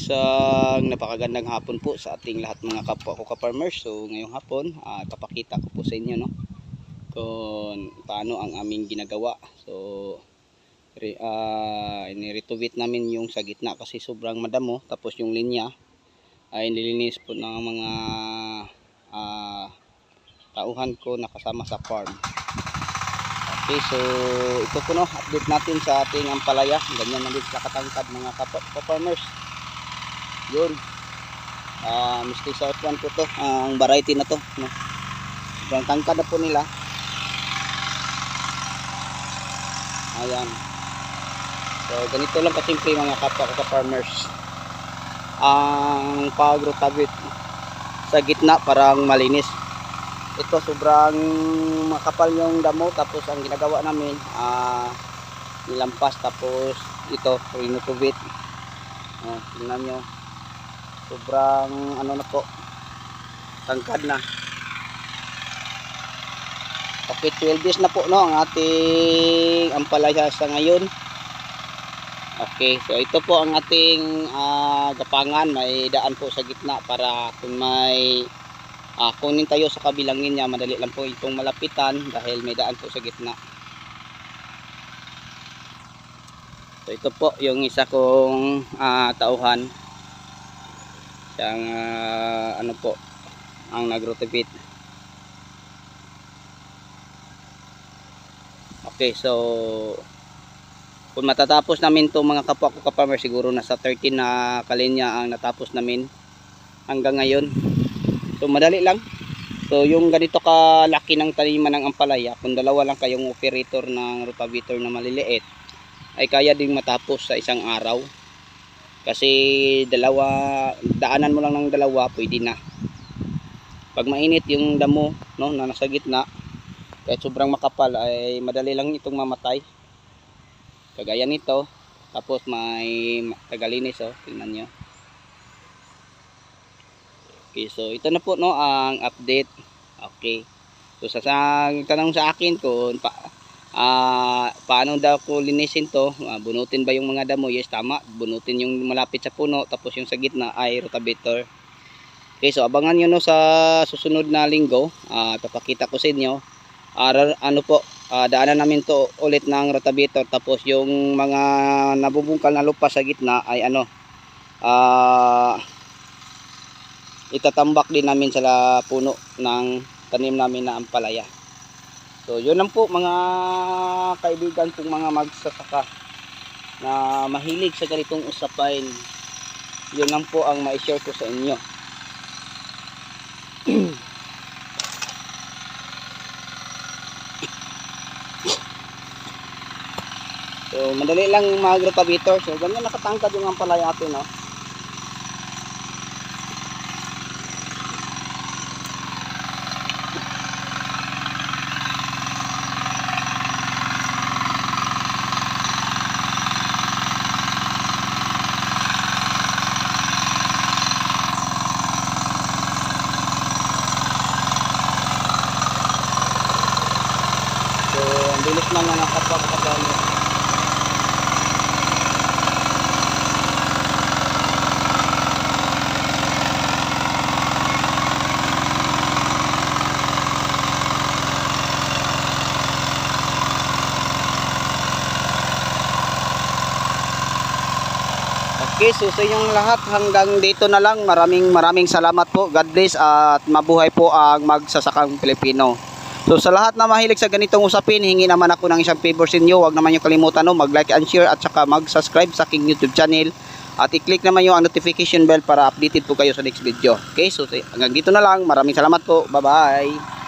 Isang napakagandang hapon po sa ating lahat mga kapwa ko ka-farmers. So ngayong hapon, papakita ko po sa inyo kung paano ang aming ginagawa. So iniretovate namin yung sa gitna kasi sobrang madamo. Tapos yung linya ay nilinis po ng mga tauhan ko na kasama sa farm. Okay, so ito po update natin sa ating ampalaya. Ganyan na din sila katangkad mga kapwa ko farmers. Yun, Mr. Southland po to, ang variety na to, no? Sobrang tangkad na po nila. Ayan. So ganito lang kasimple mga kapwa ko farmers ang pag-rotabate sa gitna parang malinis. Ito sobrang makapal yung damo, tapos ang ginagawa namin nilampas, tapos ito rinutubit. Tingnan nyo, sobrang na po, tangkad na. Okay, 12 days na po ang ating ampalaya sa ngayon. Okay, so ito po ang ating gapangan. May daan po sa gitna para kung may kunin tayo sa kabilang niya, madali lang po itong malapitan dahil may daan po sa gitna. So ito po yung isa kong tauhan. Siyang po ang nagrotabate. Okay, so kung matatapos namin to mga kapwa ko ka-farmer, siguro nasa 13 na kalinya ang natapos namin hanggang ngayon. So madali lang. So yung ganito kalaki ng taniman ng ampalaya, kung dalawa lang kayong operator ng rotavator na maliliit, ay kaya ding matapos sa isang araw. Kasi daanan mo lang ng dalawa, pwede na. Pag mainit yung damo na nasa gitna, kahit sobrang makapal, ay madali lang itong mamatay. Kagaya nito, tapos may tagalinis, tingnan nyo. Okay, so ito na po ang update. Okay. So tanong sa akin kung paano daw ko linisin to, bunutin ba yung mga damo? Yes, tama. Bunutin yung malapit sa puno, tapos yung sa gitna ay rotavator. Okay, so abangan nyo sa susunod na linggo. Papakita ko sa inyo. Daanan namin to ulit ng rotavator, tapos yung mga nabubungkal na lupa sa gitna ay itatambak din namin sa puno ng tanim namin na ampalaya. So yun lang po mga kaibigan kong mga magsasaka na mahilig sa ganitong usapan. Yun lang po ang ma-share ko sa inyo. So madali lang mag-rotavator. So ganyan nakatangkad yung ampalaya natin, no? So ang bilis na nga ng kapwa ko. Okay, so sa inyong lahat, hanggang dito na lang. Maraming salamat po. God bless at mabuhay po ang magsasakang Pilipino. So sa lahat na mahilig sa ganitong usapin, hingi naman ako ng isang favor sa inyo. Huwag naman yung kalimutan mag-like and share at saka mag-subscribe sa aking YouTube channel. At i-click naman yung notification bell para updated po kayo sa next video. Okay, so hanggang dito na lang. Maraming salamat po. Bye-bye.